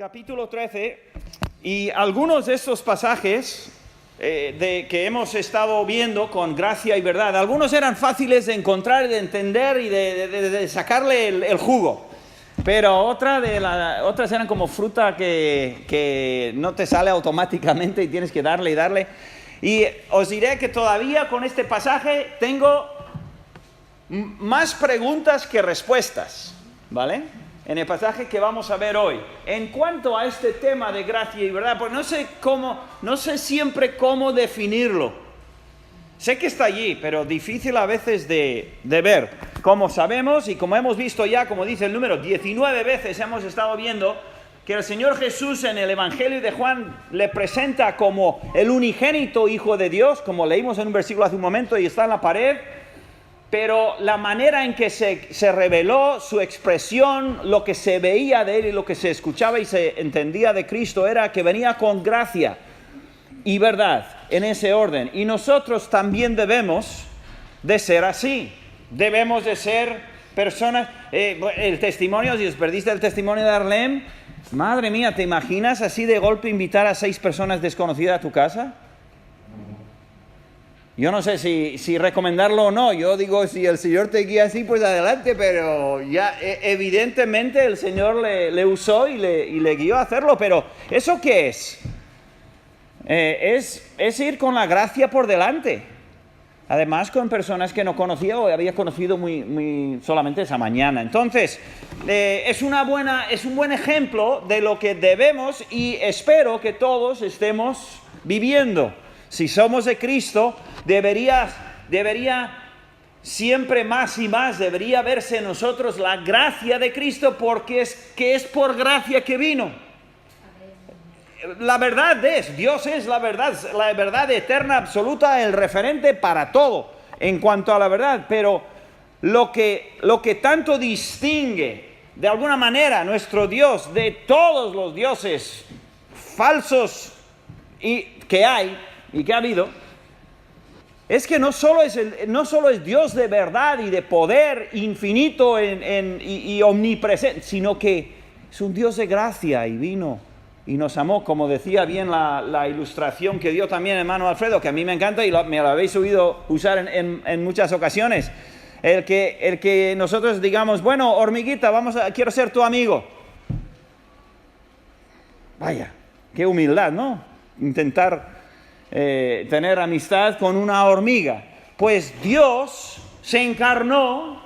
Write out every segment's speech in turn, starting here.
capítulo 13, y algunos de estos pasajes que hemos estado viendo con gracia y verdad, algunos eran fáciles de encontrar, de entender y de sacarle el jugo, pero otras eran como fruta que no te sale automáticamente y tienes que darle y darle. Y os diré que todavía con este pasaje tengo más preguntas que respuestas, ¿vale? En el pasaje que vamos a ver hoy. En cuanto a este tema de gracia y verdad, pues no sé siempre cómo definirlo. Sé que está allí, pero difícil a veces de ver. Como sabemos y como hemos visto ya, como dice el número, 19 veces hemos estado viendo que el Señor Jesús en el Evangelio de Juan le presenta como el unigénito Hijo de Dios, como leímos en un versículo hace un momento y está en la pared. Pero la manera en que se reveló, su expresión, lo que se veía de él y lo que se escuchaba y se entendía de Cristo era que venía con gracia y verdad en ese orden. Y nosotros también debemos de ser así. Debemos de ser personas... el testimonio, si os perdiste el testimonio de Arlem, madre mía, ¿te imaginas así de golpe invitar a 6 personas desconocidas a tu casa? Yo no sé si recomendarlo o no. Yo digo, si el Señor te guía así, pues adelante, pero ya evidentemente el Señor le usó y le guió a hacerlo. Pero ¿eso qué es? Es ir con la gracia por delante. Además, con personas que no conocía o había conocido muy solamente esa mañana. Entonces, es un buen ejemplo de lo que debemos y espero que todos estemos viviendo. Si somos de Cristo, debería siempre más y más, debería verse en nosotros la gracia de Cristo, porque es por gracia que vino. La verdad Dios es la verdad eterna, absoluta, el referente para todo en cuanto a la verdad. Pero lo que tanto distingue de alguna manera nuestro Dios de todos los dioses falsos que hay y que ha habido, es que no solo es Dios de verdad y de poder infinito y omnipresente, sino que es un Dios de gracia y vino y nos amó, como decía bien la ilustración que dio también hermano Alfredo, que a mí me encanta y me lo habéis oído usar en muchas ocasiones. El que nosotros digamos, bueno, hormiguita, quiero ser tu amigo. Vaya, qué humildad, ¿no? Intentar tener amistad con una hormiga. Pues Dios se encarnó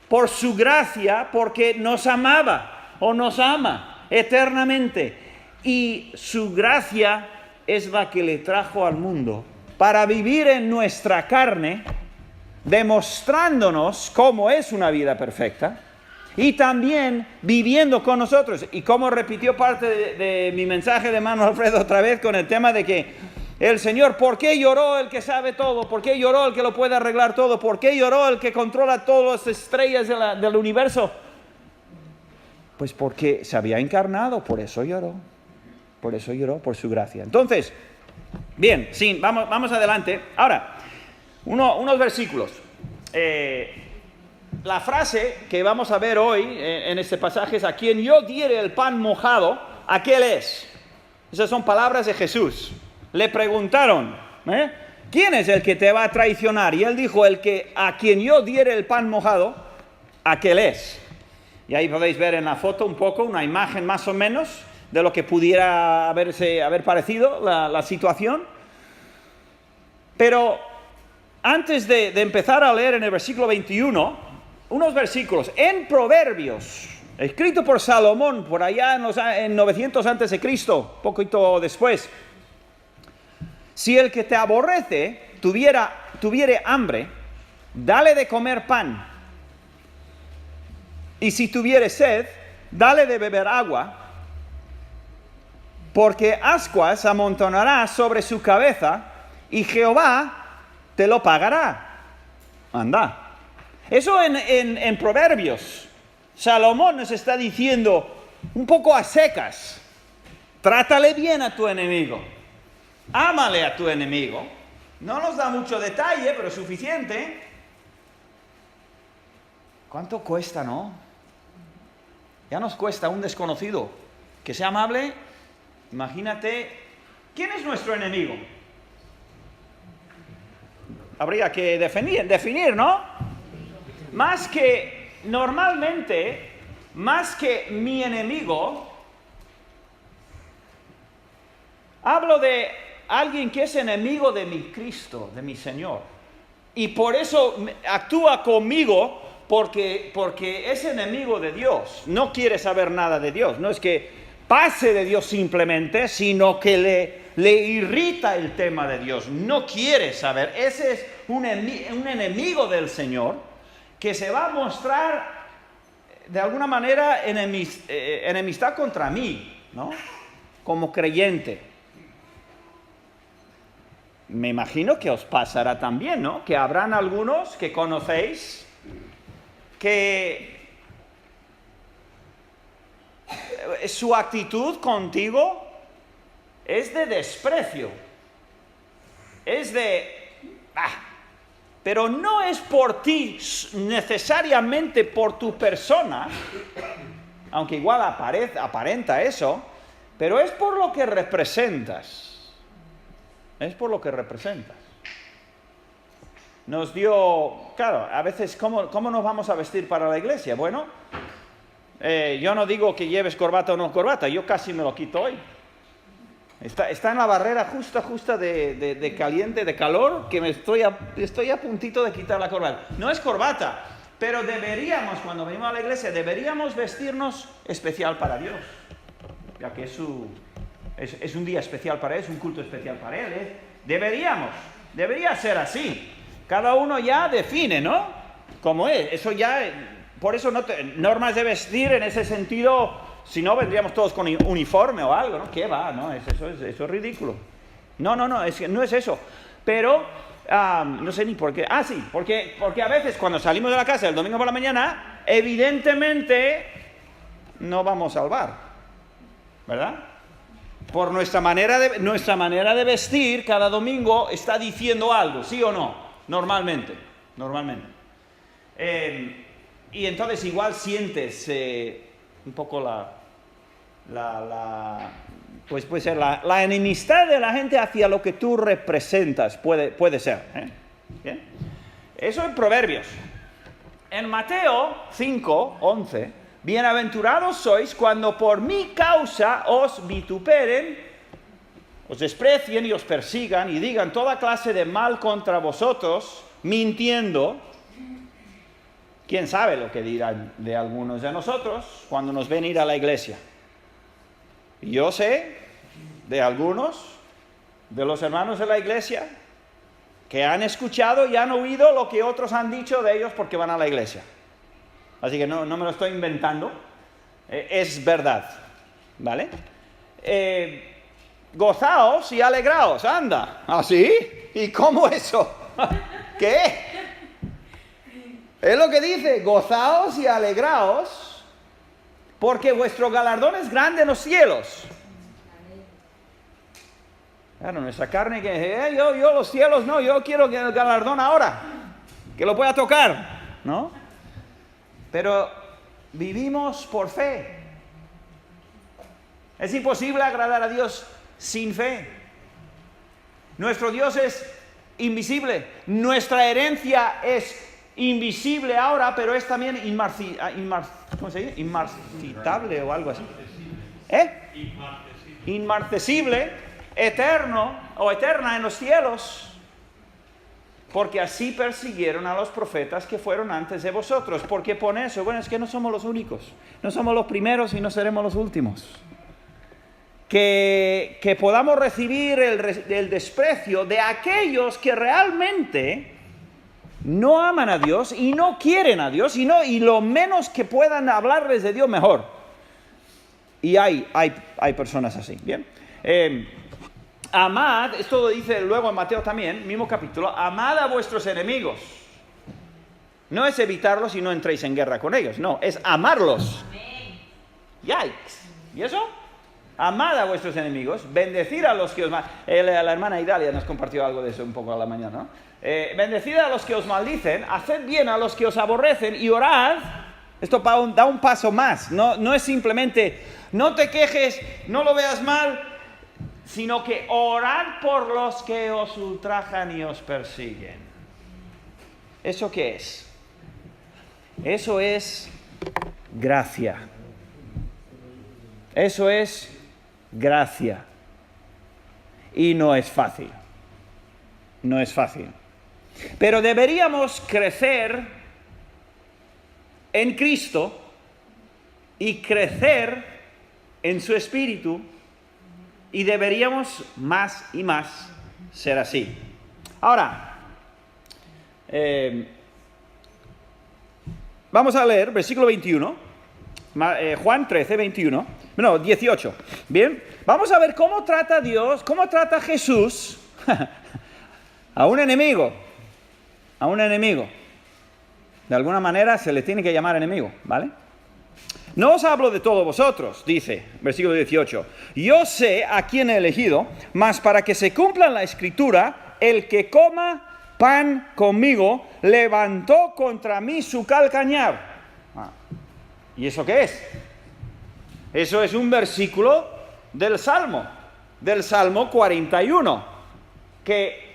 por su gracia, porque nos amaba o nos ama eternamente, y su gracia es la que le trajo al mundo para vivir en nuestra carne, demostrándonos cómo es una vida perfecta y también viviendo con nosotros. Y como repitió parte de mi mensaje de hermano Alfredo otra vez con el tema de que el Señor, ¿por qué lloró el que sabe todo? ¿Por qué lloró el que lo puede arreglar todo? ¿Por qué lloró el que controla todas las estrellas del universo? Pues porque se había encarnado, por eso lloró. Por eso lloró, por su gracia. Entonces, bien, sí, vamos adelante. Ahora, unos versículos. La frase que vamos a ver hoy en este pasaje es: a quien yo diere el pan mojado, aquel es. Esas son palabras de Jesús. Le preguntaron, ¿quién es el que te va a traicionar? Y él dijo, a quien yo diere el pan mojado, aquel es. Y ahí podéis ver en la foto un poco, una imagen más o menos de lo que pudiera haber parecido la situación. Pero antes de empezar a leer en el versículo 21, unos versículos en Proverbios, escrito por Salomón, por allá en 900 antes de Cristo, poquito después. Si el que te aborrece tuviere hambre, dale de comer pan. Y si tuviere sed, dale de beber agua, porque ascuas amontonará sobre su cabeza, y Jehová te lo pagará. Anda. Eso en Proverbios. Salomón nos está diciendo un poco a secas: trátale bien a tu enemigo, ámale a tu enemigo. No nos da mucho detalle, pero suficiente. ¿Cuánto cuesta, no? Ya nos cuesta un desconocido Que sea amable, imagínate, ¿quién es nuestro enemigo? Habría que definir, ¿no? Normalmente, más que mi enemigo, hablo de alguien que es enemigo de mi Cristo, de mi Señor. Y por eso actúa conmigo porque es enemigo de Dios. No quiere saber nada de Dios. No es que pase de Dios simplemente, sino que le irrita el tema de Dios. No quiere saber. Ese es un enemigo del Señor que se va a mostrar de alguna manera enemistad contra mí, ¿no? Como creyente. Me imagino que os pasará también, ¿no? Que habrán algunos que conocéis que su actitud contigo es de desprecio, es de... pero no es por ti necesariamente por tu persona, aunque igual aparenta eso, pero es por lo que representas. Es por lo que representas. Nos dio, claro, a veces, ¿cómo nos vamos a vestir para la iglesia? Bueno, yo no digo que lleves corbata o no corbata, yo casi me lo quito hoy. Está en la barrera justa de caliente, de calor, que estoy a puntito de quitar la corbata. No es corbata, pero deberíamos, cuando venimos a la iglesia, deberíamos vestirnos especial para Dios, ya que es un día especial para Él, es un culto especial para Él. Debería ser así. Cada uno ya define, ¿no? Como es. Eso ya, por eso normas de vestir en ese sentido, si no vendríamos todos con uniforme o algo, ¿no? ¿Qué va? ¿No? Eso es ridículo. No, no es eso. Pero, no sé ni por qué. Sí, porque a veces cuando salimos de la casa el domingo por la mañana, evidentemente no vamos al bar, ¿verdad? Por nuestra manera de vestir cada domingo está diciendo algo, ¿sí o no? Normalmente. Y entonces igual sientes un poco pues puede ser la enemistad de la gente hacia lo que tú representas, puede ser. ¿Bien? Eso en Proverbios. En Mateo 5:11, bienaventurados sois cuando por mi causa os vituperen, os desprecien y os persigan y digan toda clase de mal contra vosotros, mintiendo. ¿Quién sabe lo que dirán de algunos de nosotros cuando nos ven ir a la iglesia? Yo sé de algunos de los hermanos de la iglesia que han escuchado y han oído lo que otros han dicho de ellos porque van a la iglesia. Así que no me lo estoy inventando, es verdad, ¿vale? Gozaos y alegraos, anda. ¿Ah, sí? ¿Y cómo eso? ¿Qué? Es lo que dice, gozaos y alegraos, porque vuestro galardón es grande en los cielos. Claro, nuestra carne que yo los cielos no, yo quiero que el galardón ahora, que lo pueda tocar, ¿no? Pero vivimos por fe. Es imposible agradar a Dios sin fe. Nuestro Dios es invisible. Nuestra herencia es invisible ahora, pero es también ¿cómo se dice? Inmarcitable o algo así. Inmarcesible, eterno o eterna en los cielos. Porque así persiguieron a los profetas que fueron antes de vosotros. ¿Por qué pone eso? Bueno, es que no somos los únicos. No somos los primeros y no seremos los últimos. Que podamos recibir el desprecio de aquellos que realmente no aman a Dios y no quieren a Dios y lo menos que puedan hablarles de Dios mejor. Y hay personas así. Bien. Amad, esto lo dice luego en Mateo también, mismo capítulo, amad a vuestros enemigos. No es evitarlos y no entréis en guerra con ellos, no, es amarlos. Yikes. ¿Y eso? Amad a vuestros enemigos, bendecid a los que os maldicen. La hermana Idalia nos compartió algo de eso un poco a la mañana, ¿no? Bendecid a los que os maldicen, haced bien a los que os aborrecen y orad. Esto da un paso más, no es simplemente no te quejes, no lo veas mal, sino que orad por los que os ultrajan y os persiguen. ¿Eso qué es? Eso es gracia. Eso es gracia. Y no es fácil. No es fácil. Pero deberíamos crecer en Cristo y crecer en su Espíritu, y deberíamos más y más ser así. Ahora, vamos a leer versículo 21, Juan 13, 21, no, 18. Bien, vamos a ver cómo trata Dios, cómo trata Jesús a un enemigo. A un enemigo. De alguna manera se le tiene que llamar enemigo, ¿vale? No os hablo de todos vosotros, dice, versículo 18. Yo sé a quién he elegido, mas para que se cumpla la Escritura, el que coma pan conmigo, levantó contra mí su calcañar. ¿Y eso qué es? Eso es un versículo del Salmo 41, que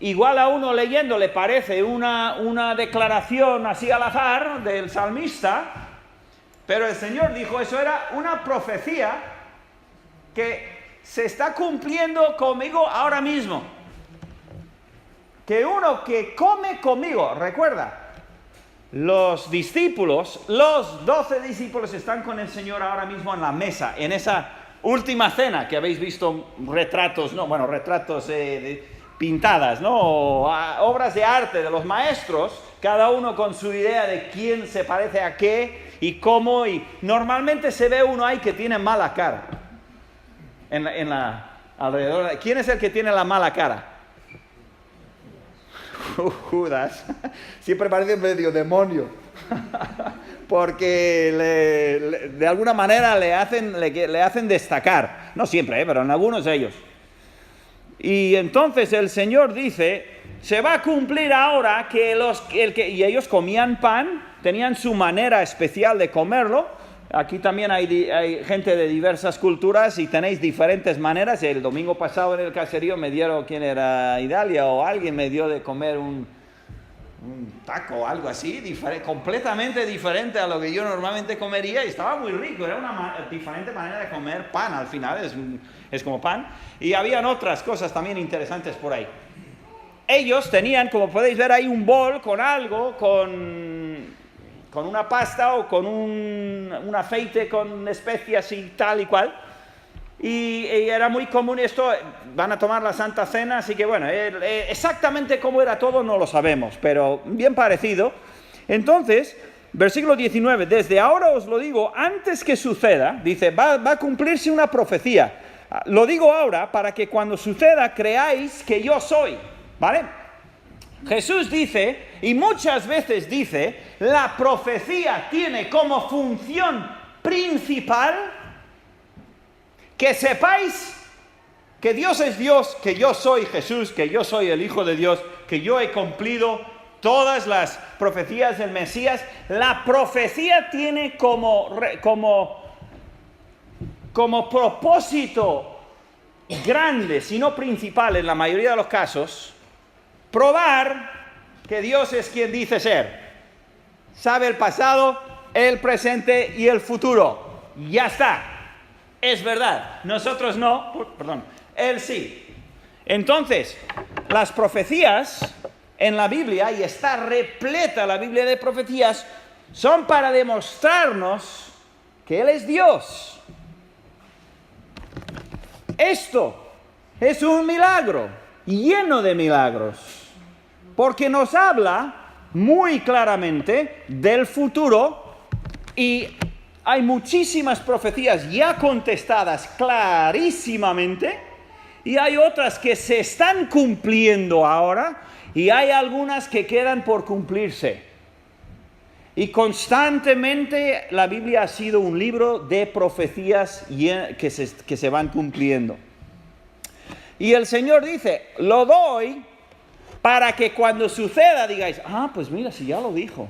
igual a uno leyendo le parece una declaración así al azar del salmista, pero el Señor dijo, eso era una profecía que se está cumpliendo conmigo ahora mismo. Que uno que come conmigo, recuerda, los discípulos, los 12 discípulos están con el Señor ahora mismo en la mesa, en esa última cena que habéis visto retratos, pintadas, ¿no? Obras de arte de los maestros, cada uno con su idea de quién se parece a qué y cómo, y normalmente se ve uno ahí que tiene mala cara. Alrededor, ¿quién es el que tiene la mala cara? Judas. Siempre parece medio demonio. Porque de alguna manera le hacen destacar. No siempre, pero en algunos de ellos. Y entonces el Señor dice, se va a cumplir ahora y ellos comían pan, tenían su manera especial de comerlo. Aquí también hay gente de diversas culturas y tenéis diferentes maneras. El domingo pasado en el caserío me dieron, ¿quién era? Idalia o alguien me dio de comer un taco o algo así, completamente diferente a lo que yo normalmente comería, y estaba muy rico. Era una diferente manera de comer pan, al final es como pan. Y habían otras cosas también interesantes por ahí. Ellos tenían, como podéis ver ahí, un bol con algo, con una pasta o con un aceite con especias y tal y cual. Y era muy común esto. Van a tomar la Santa Cena, así que bueno, exactamente cómo era todo no lo sabemos, pero bien parecido. Entonces, versículo 19, desde ahora os lo digo, antes que suceda, dice, va a cumplirse una profecía. Lo digo ahora para que cuando suceda creáis que yo soy, ¿vale? Jesús dice, y muchas veces dice, la profecía tiene como función principal que sepáis que Dios es Dios, que yo soy Jesús, que yo soy el Hijo de Dios, que yo he cumplido todas las profecías del Mesías. La profecía tiene como propósito grande, si no principal en la mayoría de los casos, probar que Dios es quien dice ser. Sabe el pasado, el presente y el futuro. Ya está. Es verdad. Nosotros no. Perdón. Él sí. Entonces, las profecías en la Biblia, y está repleta la Biblia de profecías, son para demostrarnos que Él es Dios. Esto es un milagro, lleno de milagros, porque nos habla muy claramente del futuro, y hay muchísimas profecías ya contestadas clarísimamente, y hay otras que se están cumpliendo ahora, y hay algunas que quedan por cumplirse. Y constantemente la Biblia ha sido un libro de profecías que se van cumpliendo. Y el Señor dice, lo doy para que cuando suceda digáis, pues mira, si ya lo dijo.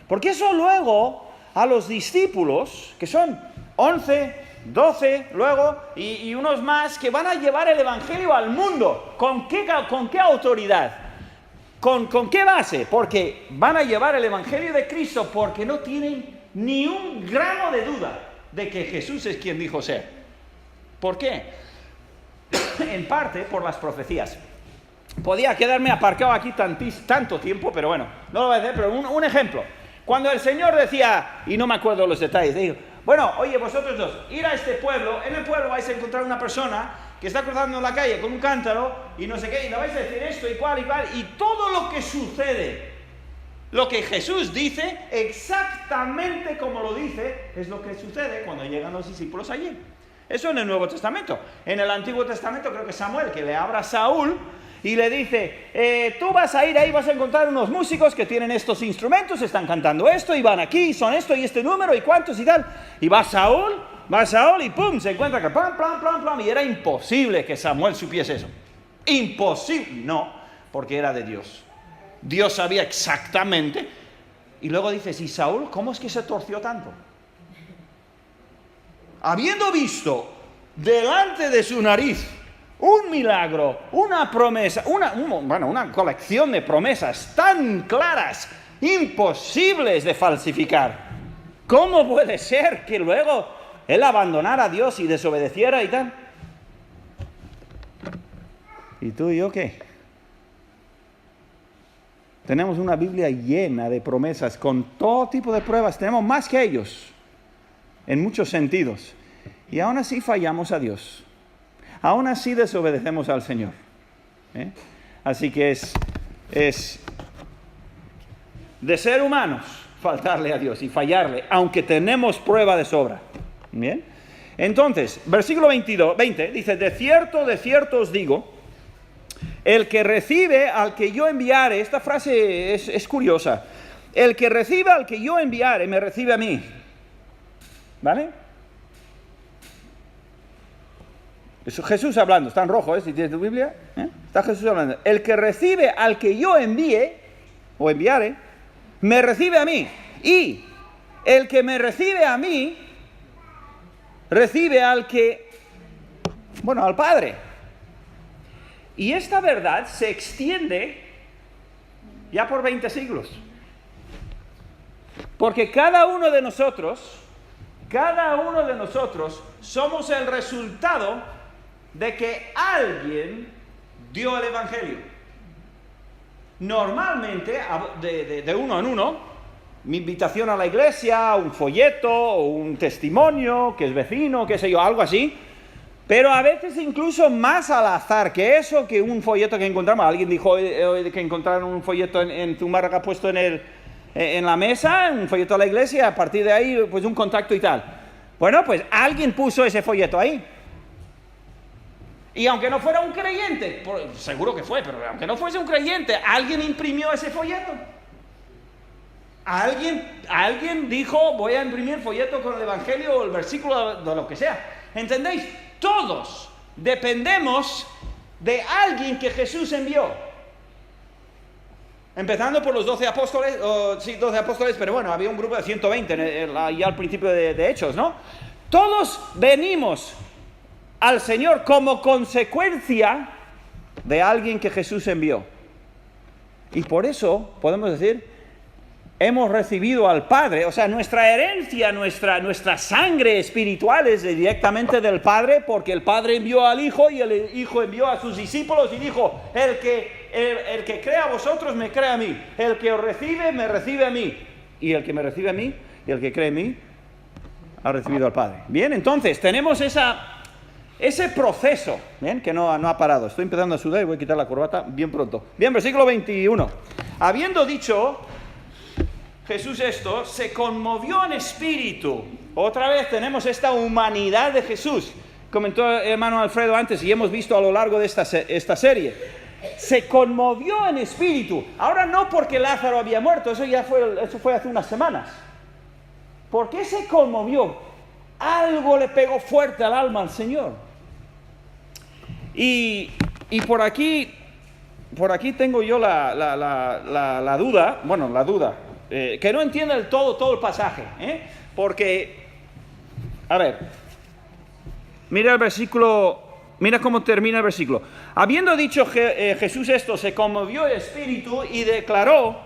Porque eso luego a los discípulos, que son 11, 12 luego, y unos más que van a llevar el Evangelio al mundo. ¿Con qué autoridad? ¿Con qué base? Porque van a llevar el Evangelio de Cristo porque no tienen ni un grano de duda de que Jesús es quien dijo ser. ¿Por qué? En parte por las profecías. Podía quedarme aparcado aquí tanto tiempo, pero bueno, no lo voy a hacer, pero un ejemplo. Cuando el Señor decía, y no me acuerdo los detalles, dijo, bueno, oye, vosotros dos, ir a este pueblo, en el pueblo vais a encontrar una persona que está cruzando la calle con un cántaro y no sé qué, y le vais a decir esto y cual, y todo lo que sucede, lo que Jesús dice, exactamente como lo dice, es lo que sucede cuando llegan los discípulos allí. Eso en el Nuevo Testamento. En el Antiguo Testamento creo que Samuel, que le habla a Saúl, y le dice, tú vas a ir ahí, vas a encontrar unos músicos que tienen estos instrumentos, están cantando esto, y van aquí, son esto y este número, y cuántos y tal. Y va Saúl, y pum, se encuentra que plam, plam, plam, plam, y era imposible que Samuel supiese eso. Imposible. No, porque era de Dios. Dios sabía exactamente. Y luego dices, ¿y Saúl cómo es que se torció tanto? Habiendo visto delante de su nariz un milagro, una promesa, una colección de promesas tan claras, imposibles de falsificar. ¿Cómo puede ser que luego él abandonara a Dios y desobedeciera y tal? ¿Y tú y yo qué? Tenemos una Biblia llena de promesas con todo tipo de pruebas. Tenemos más que ellos, en muchos sentidos. Y aún así fallamos a Dios. Aún así desobedecemos al Señor. Así que es de ser humanos faltarle a Dios y fallarle, aunque tenemos prueba de sobra. Bien. Entonces, versículo 20 dice, de cierto os digo, el que recibe al que yo enviare, esta frase es curiosa, el que recibe al que yo enviare, me recibe a mí. ¿Vale? Eso Jesús hablando, está en rojo, si tienes tu Biblia, está Jesús hablando. El que recibe al que yo envíe, o enviare, me recibe a mí. Y el que me recibe a mí, recibe al Padre. Y esta verdad se extiende ya por 20 siglos. Porque cada uno de nosotros somos el resultado de que alguien dio el Evangelio. Normalmente, de uno en uno, mi invitación a la iglesia, un folleto, o un testimonio, que es vecino, qué sé yo, algo así, pero a veces incluso más al azar que eso, que un folleto que encontramos. Alguien dijo que encontraron un folleto en Zumárraga puesto en la mesa, un folleto a la iglesia, a partir de ahí, pues un contacto y tal. Bueno, pues alguien puso ese folleto ahí. Y aunque no fuera un creyente, seguro que fue, pero aunque no fuese un creyente, alguien imprimió ese folleto. Alguien dijo, voy a imprimir folleto con el Evangelio o el versículo de lo que sea. ¿Entendéis? Todos dependemos de alguien que Jesús envió. Empezando por los 12 apóstoles, 12 apóstoles, pero bueno, había un grupo de 120 ya al principio de Hechos, ¿no? Todos venimos al Señor como consecuencia de alguien que Jesús envió. Y por eso podemos decir, hemos recibido al Padre, o sea, nuestra herencia, nuestra sangre espiritual es directamente del Padre, porque el Padre envió al Hijo y el Hijo envió a sus discípulos y dijo, el que cree a vosotros me cree a mí, el que os recibe me recibe a mí, y el que me recibe a mí y el que cree en mí ha recibido al Padre. Bien, entonces tenemos ese proceso, bien, que no ha parado. Estoy empezando a sudar y voy a quitar la corbata bien pronto. Bien, versículo 21. Habiendo dicho Jesús esto, se conmovió en espíritu. Otra vez tenemos esta humanidad de Jesús. Comentó el hermano Alfredo antes y hemos visto a lo largo de esta serie. Se conmovió en espíritu. Ahora no porque Lázaro había muerto, eso fue hace unas semanas. ¿Por qué se conmovió? Algo le pegó fuerte al alma al Señor. Y por aquí tengo yo la duda, que no entiendo del todo el pasaje, porque A ver, mira el versículo, mira cómo termina el versículo. Habiendo dicho Jesús esto, se conmovió el espíritu y declaró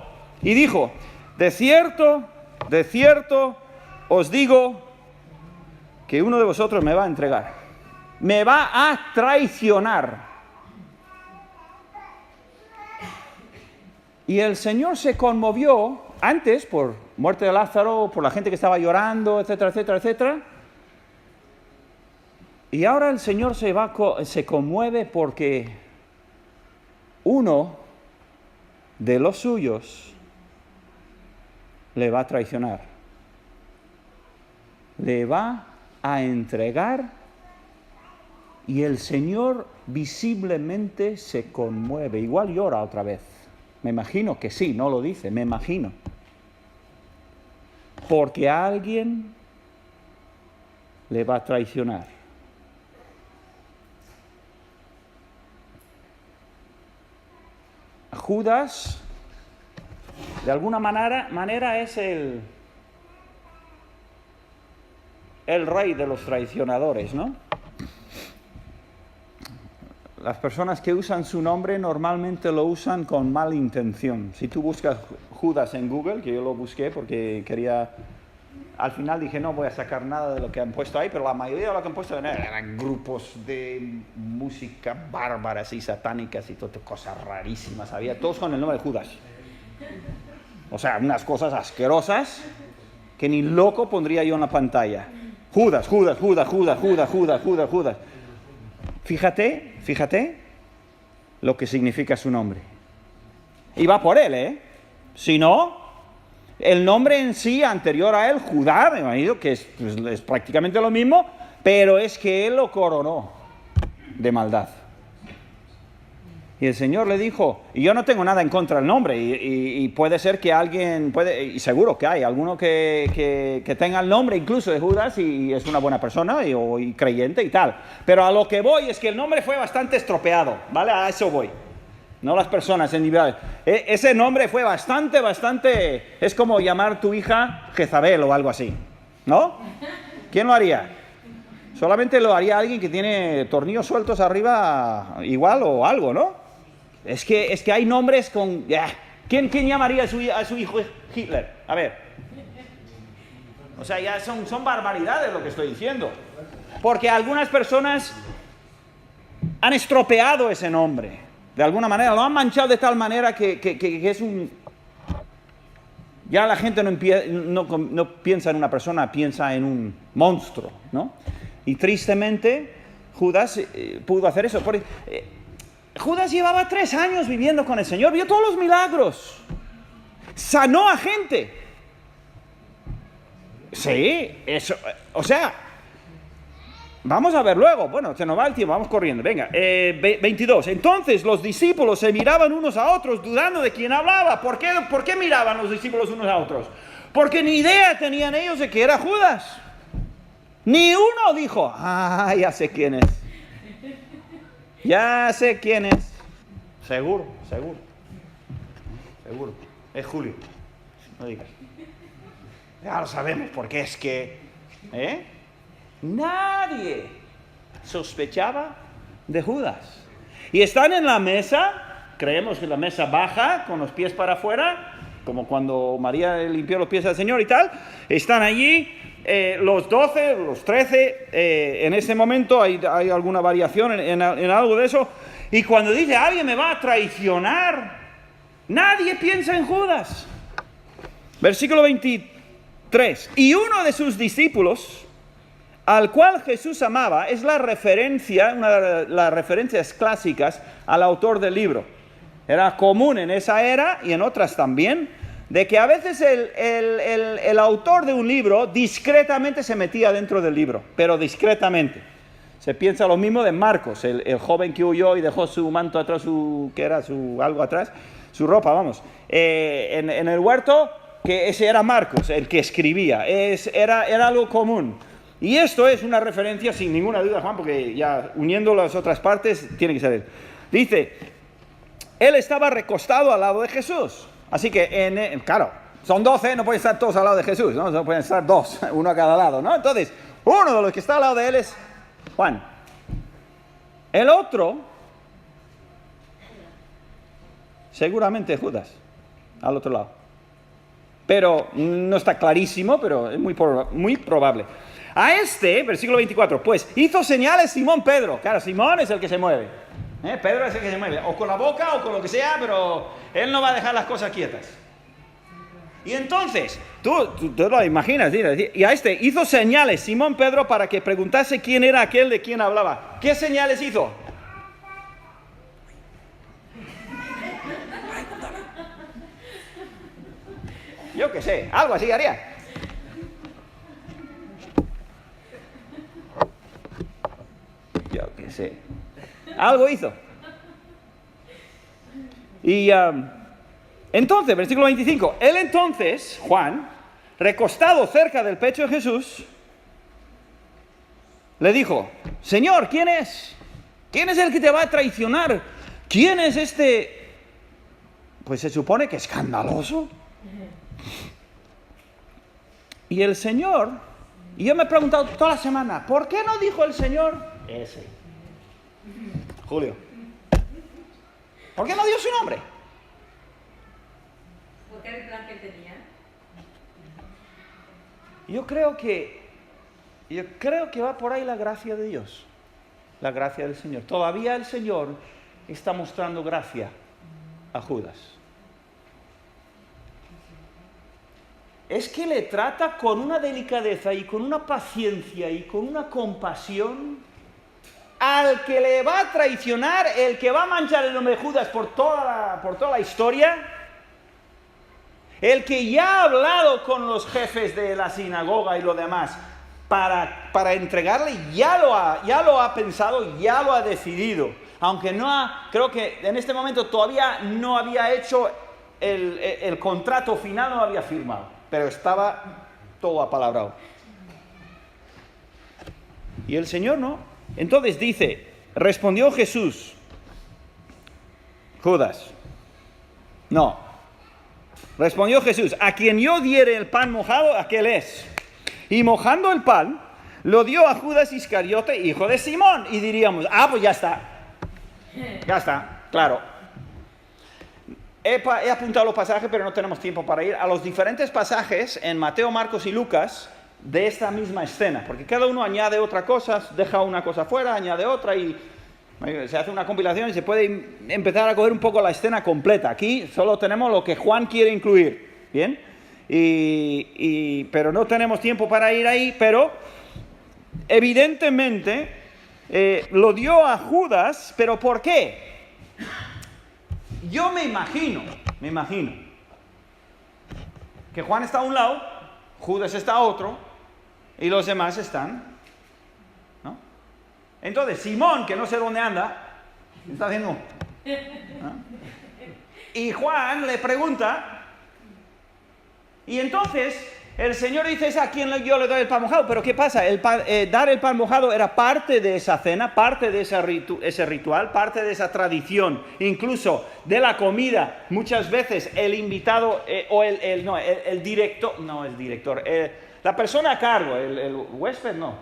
y dijo: de cierto, os digo que uno de vosotros me va a entregar, me va a traicionar. Y el Señor se conmovió antes por muerte de Lázaro, por la gente que estaba llorando, etcétera, etcétera, etcétera. Y ahora el Señor se conmueve porque uno de los suyos le va a traicionar. Le va a entregar y el Señor visiblemente se conmueve. Igual llora otra vez. Me imagino que sí, no lo dice, me imagino. Porque alguien le va a traicionar. Judas, de alguna manera es el rey de los traicionadores, ¿no? Las personas que usan su nombre normalmente lo usan con mala intención. Si tú buscas Judas en Google, que yo lo busqué porque quería... Al final dije, no voy a sacar nada de lo que han puesto ahí, pero la mayoría de lo que han puesto eran grupos de música bárbaras y satánicas y todas cosas rarísimas. Había todos con el nombre de Judas. O sea, unas cosas asquerosas que ni loco pondría yo en la pantalla. Judas. Fíjate lo que significa su nombre. Y va por él, ¿eh? Si no, el nombre en sí, anterior a él, Judá, me imagino que es prácticamente lo mismo, pero es que él lo coronó de maldad. Y el Señor le dijo, y yo no tengo nada en contra del nombre, y puede ser que alguien, y seguro que hay alguno que tenga el nombre incluso de Judas y es una buena persona y creyente y tal. Pero a lo que voy es que el nombre fue bastante estropeado, ¿vale? A eso voy. No las personas individuales. Ese nombre fue bastante, es como llamar tu hija Jezabel o algo así, ¿no? ¿Quién lo haría? Solamente lo haría alguien que tiene tornillos sueltos arriba igual o algo, ¿no? Es que hay nombres con... ¿Quién llamaría a su hijo Hitler? A ver. O sea, ya son barbaridades lo que estoy diciendo. Porque algunas personas han estropeado ese nombre. De alguna manera, lo han manchado de tal manera que es un... Ya la gente no piensa en una persona, piensa en un monstruo, ¿no? Y tristemente, Judas pudo hacer eso. Judas llevaba 3 años viviendo con el Señor, vio todos los milagros, sanó a gente. Sí, eso, o sea, vamos a ver luego. Bueno, se nos va el tiempo, vamos corriendo. Venga, 22. Entonces los discípulos se miraban unos a otros, dudando de quién hablaba. ¿Por qué miraban los discípulos unos a otros? Porque ni idea tenían ellos de que era Judas. Ni uno dijo, ya sé quién es. Ya sé quién es. Seguro. Es Julio. No digas. Ya lo sabemos, porque es que... Nadie sospechaba de Judas. Y están en la mesa, creemos que la mesa baja, con los pies para afuera, como cuando María limpió los pies al Señor y tal. Están allí los 12, los 13, en ese momento hay alguna variación en algo de eso. Y cuando dice, alguien me va a traicionar, nadie piensa en Judas. Versículo 23. Y uno de sus discípulos, al cual Jesús amaba, es la referencia, una de las referencias clásicas al autor del libro. Era común en esa era y en otras también, de que a veces el autor de un libro discretamente se metía dentro del libro, pero discretamente. Se piensa lo mismo de Marcos, el joven que huyó y dejó su manto atrás, algo atrás, su ropa, vamos. En el huerto, que ese era Marcos, el que escribía, era algo común. Y esto es una referencia sin ninguna duda, Juan, porque ya uniendo las otras partes tiene que ser. Dice, él estaba recostado al lado de Jesús. Así que, claro, son 12, no pueden estar todos al lado de Jesús, ¿no? No pueden estar 2, uno a cada lado, ¿no? Entonces, Uno de los que está al lado de él es Juan. El otro, seguramente Judas, al otro lado. Pero no está clarísimo, pero es muy probable. A este, versículo 24, pues hizo señales Simón Pedro. Claro, Simón es el que se mueve. Pedro es el que se mueve, o con la boca o con lo que sea, pero él no va a dejar las cosas quietas. Y entonces, tú lo imaginas, y a este hizo señales Simón Pedro para que preguntase quién era aquel de quien hablaba. ¿Qué señales hizo? Yo qué sé, algo así haría. Yo qué sé. Algo hizo. Y entonces, versículo 25. Él entonces, Juan, recostado cerca del pecho de Jesús, le dijo: Señor, ¿quién es? ¿Quién es el que te va a traicionar? ¿Quién es este? Pues se supone que escandaloso. Y el Señor, y yo me he preguntado toda la semana, ¿por qué no dijo el Señor ese? Julio, ¿por qué no dio su nombre? Porque era el plan que él tenía. Yo creo que va por ahí la gracia de Dios, la gracia del Señor. Todavía el Señor está mostrando gracia a Judas. Es que le trata con una delicadeza y con una paciencia y con una compasión al que le va a traicionar, el que va a manchar el nombre de Judas por toda la historia, el que ya ha hablado con los jefes de la sinagoga y lo demás para entregarle, ya lo ha pensado, ya lo ha decidido, aunque creo que en este momento todavía no había hecho el contrato final, no lo había firmado, pero estaba todo apalabrado. Y el Señor no. Entonces dice, respondió Jesús: Judas, no. Respondió Jesús: a quien yo diere el pan mojado, aquel es. Y mojando el pan, lo dio a Judas Iscariote, hijo de Simón. Y diríamos, pues ya está. Ya está, claro. He apuntado los pasajes, pero no tenemos tiempo para ir a los diferentes pasajes en Mateo, Marcos y Lucas de esta misma escena, porque cada uno añade otra cosa, deja una cosa fuera, añade otra y se hace una compilación y se puede empezar a coger un poco la escena completa. Aquí solo tenemos lo que Juan quiere incluir, ¿bien? Pero no tenemos tiempo para ir ahí, pero evidentemente lo dio a Judas, ¿pero por qué? Yo me imagino que Juan está a un lado, Judas está a otro, y los demás están, ¿no? Entonces Simón, que no sé dónde anda, está haciendo, ¿no? Y Juan le pregunta, y entonces el Señor dice: es a quien yo le doy el pan mojado. Pero ¿qué pasa? Dar el pan mojado era parte de esa cena, parte de ese ritual, parte de esa tradición, incluso de la comida. Muchas veces el invitado el director, la persona a cargo, el huésped, no,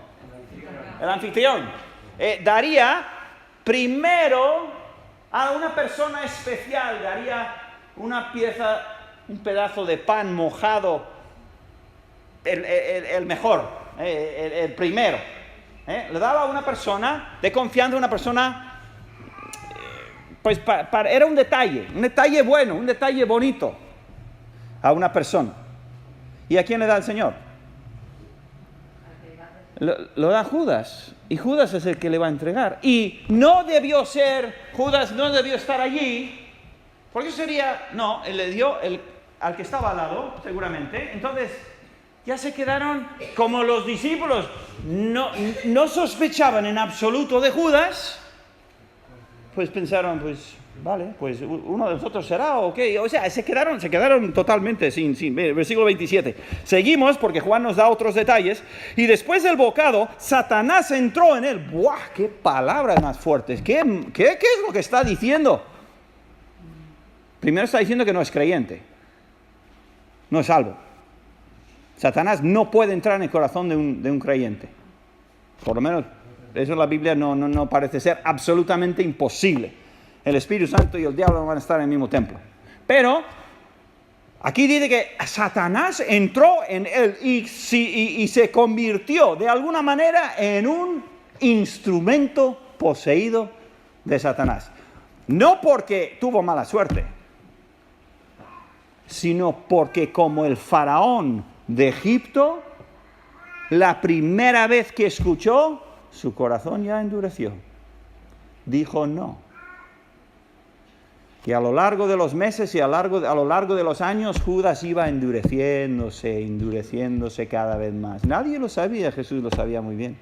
el anfitrión, daría primero a una persona especial, daría un pedazo de pan mojado, el mejor, el primero. Le daba a una persona de confianza, una persona, pues era un detalle bueno, un detalle bonito a una persona. ¿Y a quién le da el Señor? Lo da a Judas, y Judas es el que le va a entregar. Y Judas no debió estar allí, porque él le dio al que estaba al lado, seguramente. Entonces ya se quedaron, como los discípulos no sospechaban en absoluto de Judas, pues pensaron, pues vale, pues uno de nosotros será, o qué. O sea, se quedaron totalmente sin. Versículo 27. Seguimos, porque Juan nos da otros detalles. Y después del bocado, Satanás entró en él. ¡Buah! ¡Qué palabras más fuertes! ¿Qué es lo que está diciendo? Primero está diciendo que no es creyente, no es salvo. Satanás no puede entrar en el corazón de un creyente. Por lo menos eso en la Biblia no parece ser absolutamente imposible. El Espíritu Santo y el diablo no van a estar en el mismo templo. Pero aquí dice que Satanás entró en él y se convirtió de alguna manera en un instrumento poseído de Satanás. No porque tuvo mala suerte, sino porque como el faraón de Egipto, la primera vez que escuchó, su corazón ya endureció. Dijo no. Y a lo largo de los meses y a lo largo de los años, Judas iba endureciéndose cada vez más. Nadie lo sabía, Jesús lo sabía muy bien.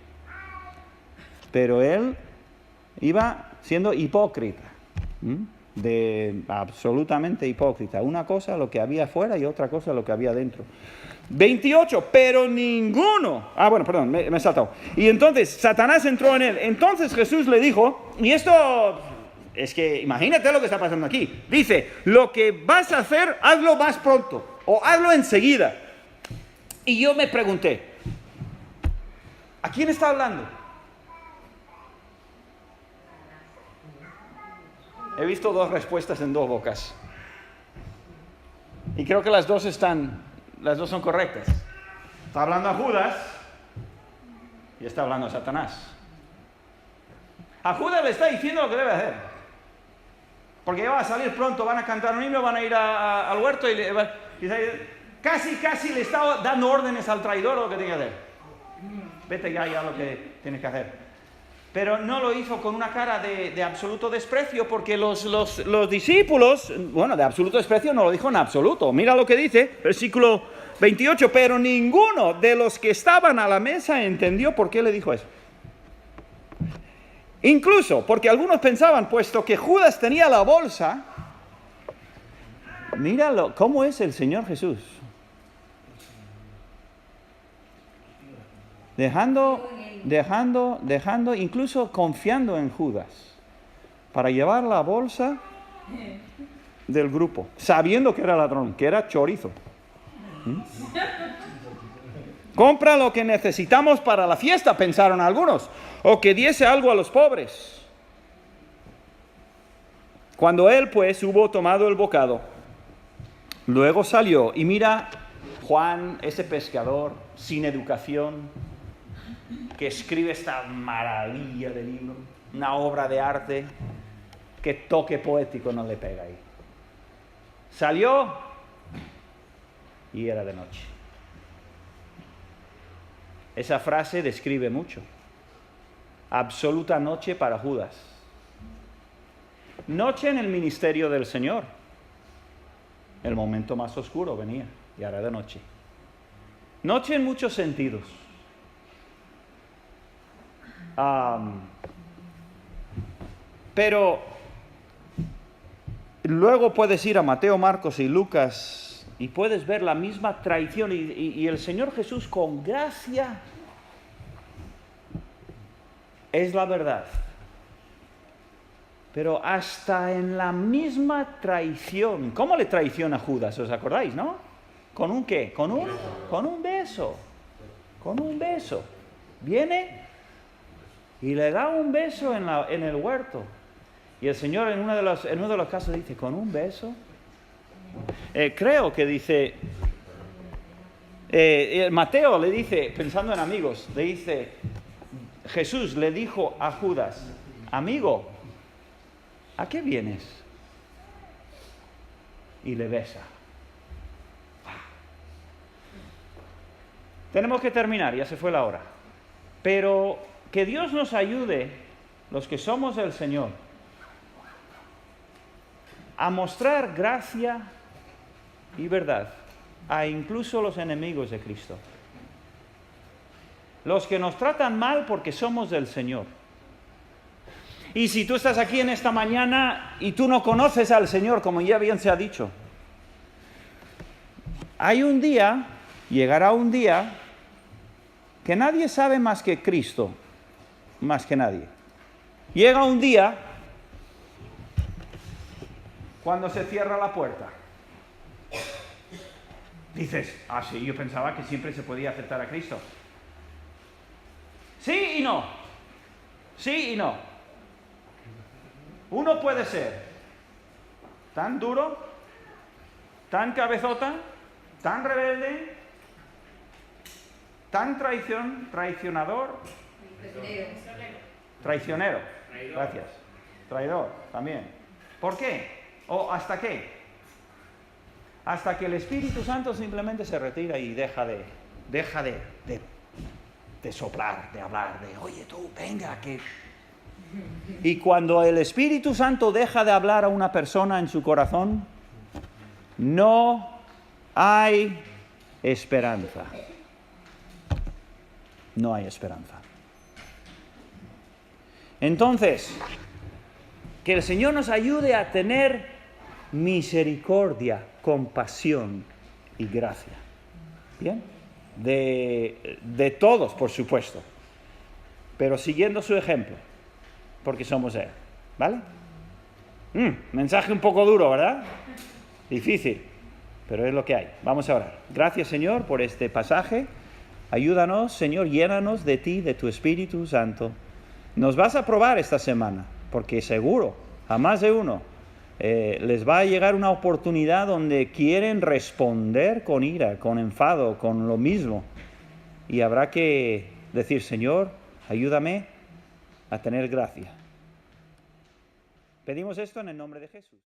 Pero él iba siendo hipócrita, absolutamente hipócrita. Una cosa lo que había afuera y otra cosa lo que había dentro. 28, pero ninguno. Me he saltado. Y entonces Satanás entró en él. Entonces Jesús le dijo, y esto es que imagínate lo que está pasando aquí. Dice, lo que vas a hacer, hazlo más pronto o hazlo enseguida. Y yo me pregunté, ¿a quién está hablando? He visto dos respuestas en dos bocas. Y creo que las dos son correctas. Está hablando a Judas y está hablando a Satanás. A Judas le está diciendo lo que debe hacer. Porque ya va a salir pronto, van a cantar un himno, van a ir al huerto y casi le está dando órdenes al traidor lo que tiene que hacer. Vete ya lo que tienes que hacer. Pero no lo hizo con una cara de absoluto desprecio, porque los discípulos, de absoluto desprecio no lo dijo en absoluto. Mira lo que dice, versículo 28, pero ninguno de los que estaban a la mesa entendió por qué le dijo eso. Incluso porque algunos pensaban, puesto que Judas tenía la bolsa, míralo, cómo es el Señor Jesús. Dejando, incluso confiando en Judas, para llevar la bolsa del grupo, sabiendo que era ladrón, que era chorizo. Compra lo que necesitamos para la fiesta, pensaron algunos, o que diese algo a los pobres. Cuando él, pues, hubo tomado el bocado, luego salió y mira Juan, ese pescador sin educación, que escribe esta maravilla de libro, una obra de arte, que toque poético no le pega ahí. Salió y era de noche. Esa frase describe mucho. Absoluta noche para Judas. Noche en el ministerio del Señor. El momento más oscuro venía y era de noche. Noche en muchos sentidos. Pero luego puedes ir a Mateo, Marcos y Lucas y puedes ver la misma traición y el Señor Jesús con gracia es la verdad. Pero hasta en la misma traición, ¿cómo le traiciona Judas? ¿Os acordáis, no? ¿Con un qué? Con un beso. Con un beso. Viene y le da un beso en el huerto. Y el Señor en uno de los casos dice, ¿con un beso? Creo que dice, Mateo le dice, pensando en amigos, le dice, Jesús le dijo a Judas, amigo, ¿a qué vienes? Y le besa. Tenemos que terminar, ya se fue la hora. Pero que Dios nos ayude, los que somos del Señor, a mostrar gracia y verdad a incluso los enemigos de Cristo. Los que nos tratan mal porque somos del Señor. Y si tú estás aquí en esta mañana y tú no conoces al Señor, como ya bien se ha dicho, llegará un día que nadie sabe más que Cristo, más que nadie. Llega un día cuando se cierra la puerta. Dices, sí, yo pensaba que siempre se podía aceptar a Cristo. Sí y no. Sí y no. Uno puede ser tan duro, tan cabezota, tan rebelde, tan traicionador. Traicionero. Gracias. Traidor también. ¿Por qué? ¿O hasta qué? Hasta que el Espíritu Santo simplemente se retira y deja de soplar, de hablar, de oye tú, venga, que... Y cuando el Espíritu Santo deja de hablar a una persona en su corazón, no hay esperanza. No hay esperanza. Entonces, que el Señor nos ayude a tener misericordia, compasión y gracia. ¿Bien? De todos, por supuesto, pero siguiendo su ejemplo, porque somos Él. ¿Vale? Mensaje un poco duro, ¿verdad? Difícil, pero es lo que hay. Vamos a orar. Gracias, Señor, por este pasaje. Ayúdanos, Señor, llénanos de ti, de tu Espíritu Santo. Nos vas a probar esta semana, porque seguro, a más de uno, les va a llegar una oportunidad donde quieren responder con ira, con enfado, con lo mismo. Y habrá que decir, Señor, ayúdame a tener gracia. Pedimos esto en el nombre de Jesús.